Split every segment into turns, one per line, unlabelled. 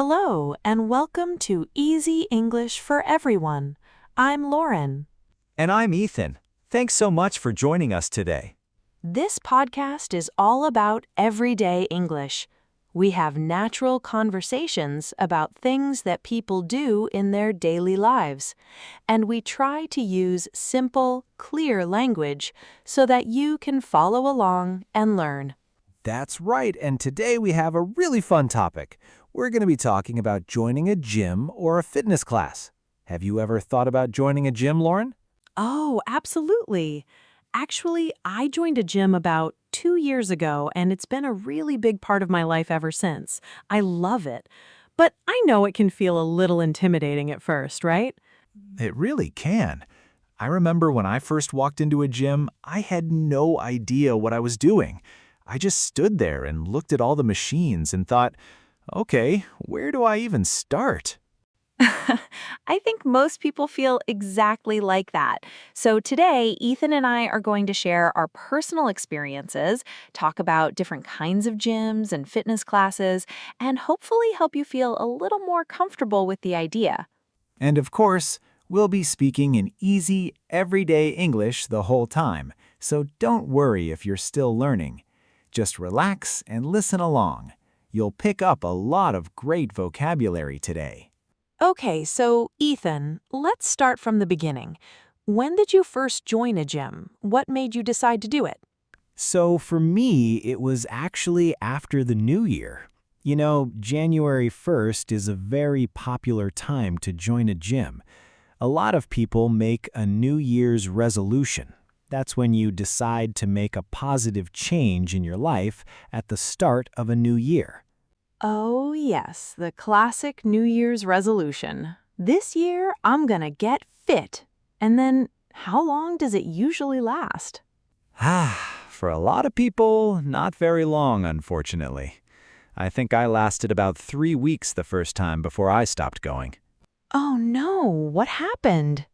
Hello, and welcome to Easy English for Everyone. I'm Lauren.
And I'm Ethan. Thanks so much for joining us today.
This podcast is all about everyday English. We have natural conversations about things that people do in their daily lives, and we try to use simple, clear language so that you can follow along and learn.
That's right, and today we have a really fun topic. We're going to be talking about joining a gym or a fitness class. Have you ever thought about joining a gym, Lauren?
Oh, absolutely. Actually, I joined a gym about 2 years ago, and it's been a really big part of my life ever since. I love it. But I know it can feel a little intimidating at first, right?
It really can. I remember when I first walked into a gym, I had no idea what I was doing. I just stood there and looked at all the machines and thought, okay, where do I even start?
I think most people feel exactly like that. So today, Ethan and I are going to share our personal experiences, talk about different kinds of gyms and fitness classes, and hopefully help you feel a little more comfortable with the idea.
And of course, we'll be speaking in easy, everyday English the whole time, so don't worry if you're still learning. Just relax and listen along. You'll pick up a lot of great vocabulary today.
Okay, so Ethan, let's start from the beginning. When did you first join a gym? What made you decide to do it?
So for me, it was actually after the New Year. You know, January 1st is a very popular time to join a gym. A lot of people make a New Year's resolution. That's when you decide to make a positive change in your life at the start of a new year.
Oh, yes, the classic New Year's resolution. This year, I'm gonna get fit. And then, how long does it usually last?
For a lot of people, not very long, unfortunately. I think I lasted about 3 weeks the first time before I stopped going.
Oh no, what happened?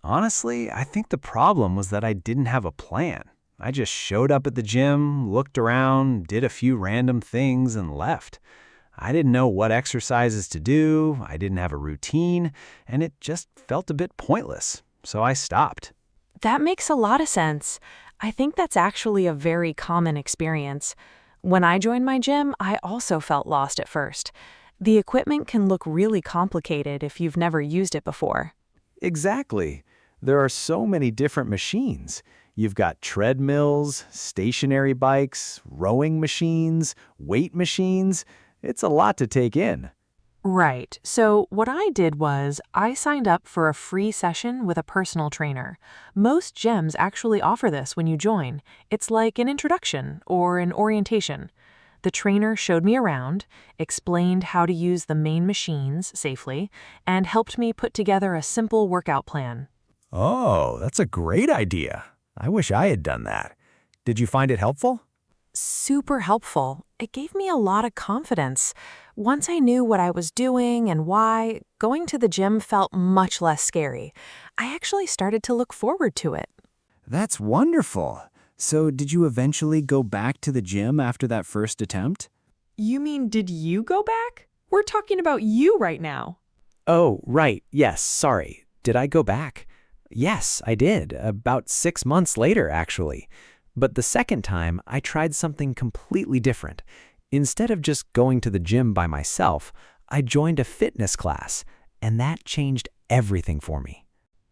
Honestly, I think the problem was that I didn't have a plan. I just showed up at the gym, looked around, did a few random things, and left. I didn't know what exercises to do, I didn't have a routine, and it just felt a bit pointless, so I stopped.
That makes a lot of sense. I think that's actually a very common experience. When I joined my gym, I also felt lost at first. The equipment can look really complicated if you've never used it before.
Exactly. There are so many different machines. You've got treadmills, stationary bikes, rowing machines, weight machines. It's a lot to take in.
Right. So what I did was I signed up for a free session with a personal trainer. Most gyms actually offer this when you join. It's like an introduction or an orientation. The trainer showed me around, explained how to use the main machines safely, and helped me put together a simple workout plan.
Oh, that's a great idea. I wish I had done that. Did you find it helpful?
Super helpful. It gave me a lot of confidence. Once I knew what I was doing and why, going to the gym felt much less scary. I actually started to look forward to it.
That's wonderful. So did you eventually go back to the gym after that first attempt?
You mean, did you go back? We're talking about you right now.
Oh, right. Yes, sorry. Did I go back? Yes, I did. About 6 months later, actually. But the second time, I tried something completely different. Instead of just going to the gym by myself, I joined a fitness class, and that changed everything for me.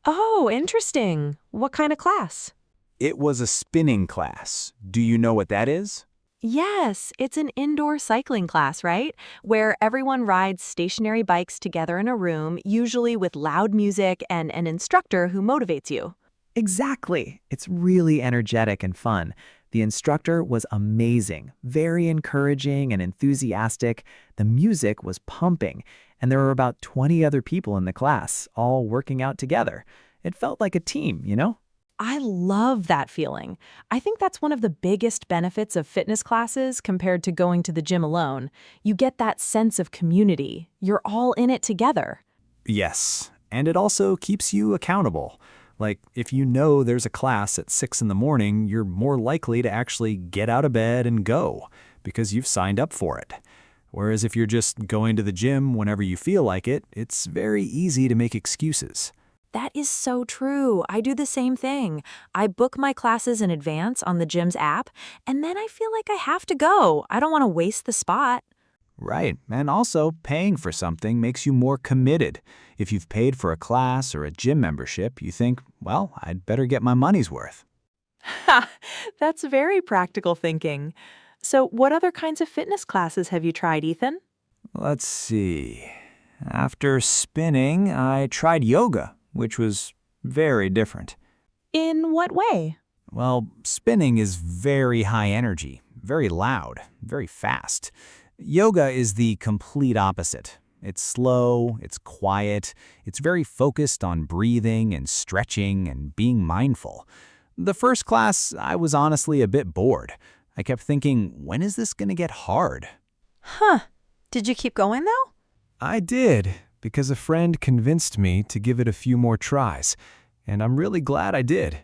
Oh, interesting. What kind of class?
It was a spinning class. Do you know what that is?
Yes, it's an indoor cycling class, right? Where everyone rides stationary bikes together in a room, usually with loud music and an instructor who motivates you.
Exactly. It's really energetic and fun. The instructor was amazing, very encouraging and enthusiastic. The music was pumping, and there were about 20 other people in the class, all working out together. It felt like a team, you know?
I love that feeling. I think that's one of the biggest benefits of fitness classes compared to going to the gym alone. You get that sense of community. You're all in it together.
Yes, and it also keeps you accountable. Like, if you know there's a class at 6 in the morning, you're more likely to actually get out of bed and go because you've signed up for it. Whereas if you're just going to the gym whenever you feel like it, it's very easy to make excuses.
That is so true. I do the same thing. I book my classes in advance on the gym's app, and then I feel like I have to go. I don't want to waste the spot.
Right, and also paying for something makes you more committed. If you've paid for a class or a gym membership, you think, well, I'd better get my money's worth.
Ha! That's very practical thinking. So, what other kinds of fitness classes have you tried, Ethan?
Let's see. After spinning, I tried yoga, which was very different.
In what way?
Well, spinning is very high energy, very loud, very fast. Yoga is the complete opposite. It's slow, it's quiet, it's very focused on breathing and stretching and being mindful. The first class, I was honestly a bit bored. I kept thinking, when is this going to get hard?
Huh. Did you keep going, though?
I did, because a friend convinced me to give it a few more tries, and I'm really glad I did.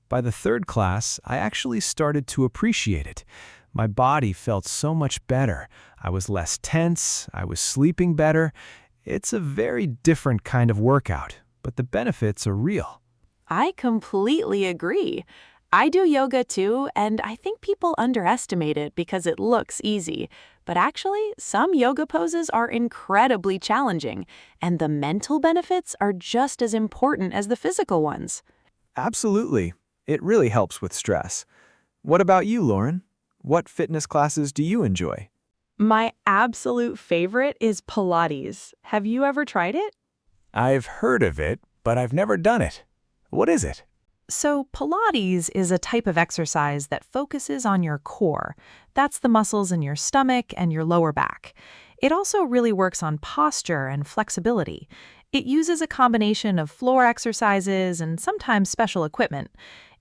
By the third class, I actually started to appreciate it. My body felt so much better. I was less tense, I was sleeping better. It's a very different kind of workout, but the benefits are real.
I completely agree. I do yoga too, and I think people underestimate it because it looks easy. But actually, some yoga poses are incredibly challenging, and the mental benefits are just as important as the physical ones.
Absolutely. It really helps with stress. What about you, Lauren? What fitness classes do you enjoy?
My absolute favorite is Pilates. Have you ever tried it?
I've heard of it, but I've never done it. What is it?
So, Pilates is a type of exercise that focuses on your core. That's the muscles in your stomach and your lower back. It also really works on posture and flexibility. It uses a combination of floor exercises and sometimes special equipment.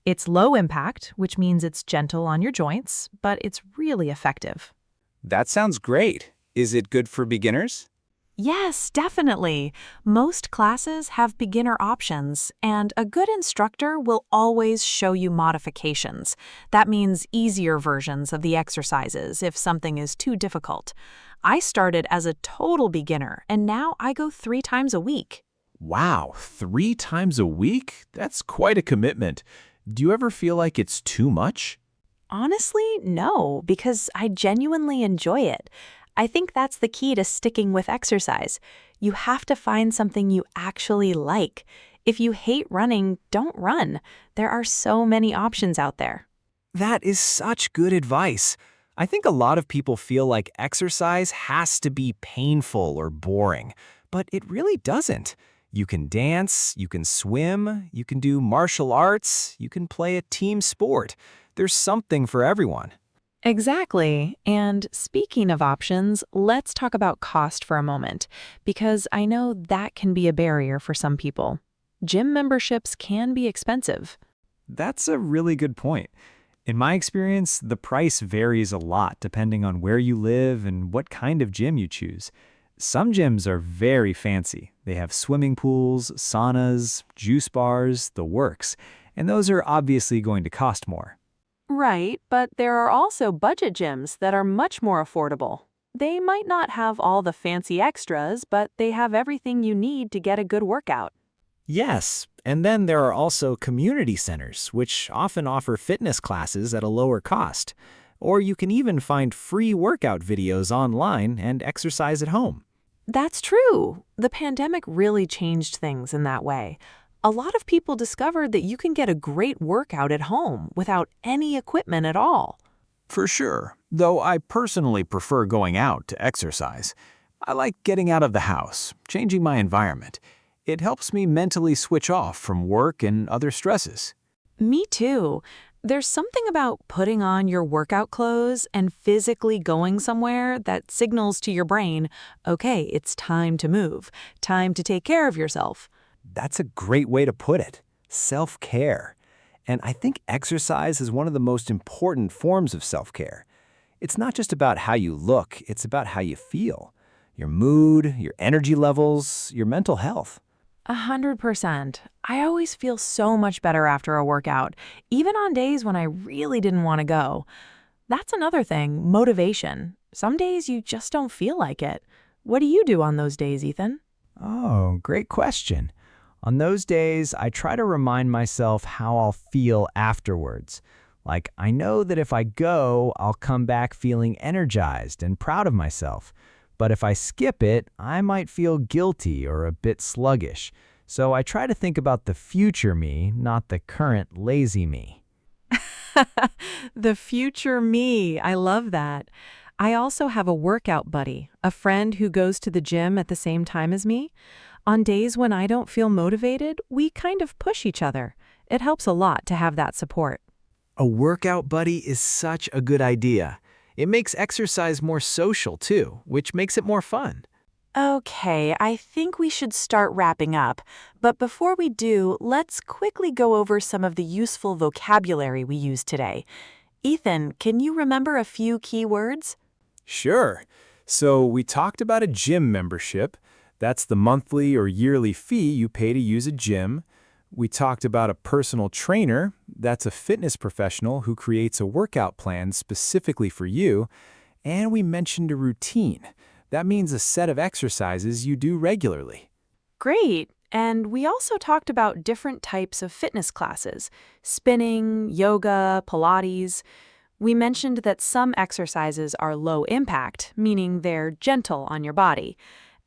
It's low impact, which means it's gentle on your joints, but it's really effective.
That sounds great. Is it good for beginners?
Yes, definitely. Most classes have beginner options, and a good instructor will always show you modifications. That means easier versions of the exercises if something is too difficult. I started as a total beginner, and now I go 3 times a week.
Wow, 3 times a week? That's quite a commitment. Do you ever feel like it's too much?
Honestly, no, because I genuinely enjoy it. I think that's the key to sticking with exercise. You have to find something you actually like. If you hate running, don't run. There are so many options out there.
That is such good advice. I think a lot of people feel like exercise has to be painful or boring, but it really doesn't. You can dance, you can swim, you can do martial arts, you can play a team sport. There's something for everyone.
Exactly. And speaking of options, let's talk about cost for a moment, because I know that can be a barrier for some people. Gym memberships can be expensive.
That's a really good point. In my experience, the price varies a lot depending on where you live and what kind of gym you choose. Some gyms are very fancy. They have swimming pools, saunas, juice bars, the works, and those are obviously going to cost more.
Right, but there are also budget gyms that are much more affordable. They might not have all the fancy extras, but they have everything you need to get a good workout.
Yes, and then there are also community centers, which often offer fitness classes at a lower cost. Or you can even find free workout videos online and exercise at home.
That's true. The pandemic really changed things in that way. A lot of people discovered that you can get a great workout at home without any equipment at all.
For sure, though I personally prefer going out to exercise. I like getting out of the house, changing my environment. It helps me mentally switch off from work and other stresses.
Me too. There's something about putting on your workout clothes and physically going somewhere that signals to your brain, okay, it's time to move, time to take care of yourself.
That's a great way to put it. Self-care. And I think exercise is one of the most important forms of self-care. It's not just about how you look, it's about how you feel. Your mood, your energy levels, your mental health.
100%. I always feel so much better after a workout, even on days when I really didn't want to go. That's another thing, motivation. Some days you just don't feel like it. What do you do on those days, Ethan?
Oh, great question. On those days, I try to remind myself how I'll feel afterwards. Like, I know that if I go, I'll come back feeling energized and proud of myself. But if I skip it, I might feel guilty or a bit sluggish. So I try to think about the future me, not the current lazy me.
The future me. I love that. I also have a workout buddy, a friend who goes to the gym at the same time as me. On days when I don't feel motivated, we kind of push each other. It helps a lot to have that support.
A workout buddy is such a good idea. It makes exercise more social too, which makes it more fun.
Okay, I think we should start wrapping up. But before we do, let's quickly go over some of the useful vocabulary we used today. Ethan, can you remember a few key words?
Sure. So we talked about a gym membership. That's the monthly or yearly fee you pay to use a gym. We talked about a personal trainer. That's a fitness professional who creates a workout plan specifically for you. And we mentioned a routine. That means a set of exercises you do regularly.
Great. And we also talked about different types of fitness classes: spinning, yoga, Pilates. We mentioned that some exercises are low impact, meaning they're gentle on your body.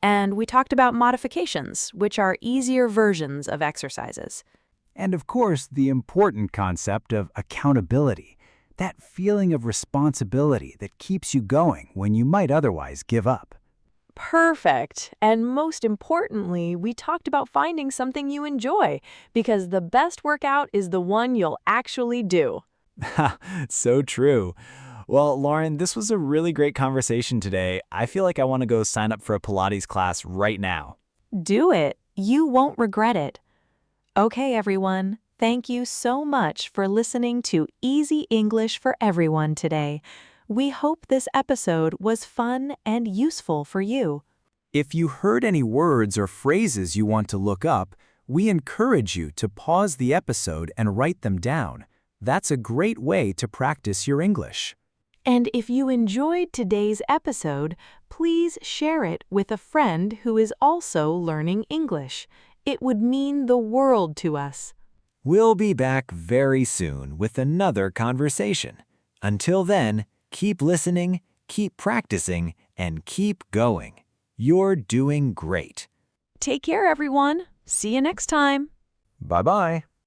And we talked about modifications, which are easier versions of exercises.
And of course, the important concept of accountability. That feeling of responsibility that keeps you going when you might otherwise give up.
Perfect. And most importantly, we talked about finding something you enjoy, because the best workout is the one you'll actually do.
So true. Well, Lauren, this was a really great conversation today. I feel like I want to go sign up for a Pilates class right now.
Do it. You won't regret it. Okay, everyone. Thank you so much for listening to Easy English for Everyone today. We hope this episode was fun and useful for you.
If you heard any words or phrases you want to look up, we encourage you to pause the episode and write them down. That's a great way to practice your English.
And if you enjoyed today's episode, please share it with a friend who is also learning English. It would mean the world to us.
We'll be back very soon with another conversation. Until then, keep listening, keep practicing, and keep going. You're doing great.
Take care, everyone. See you next time.
Bye-bye.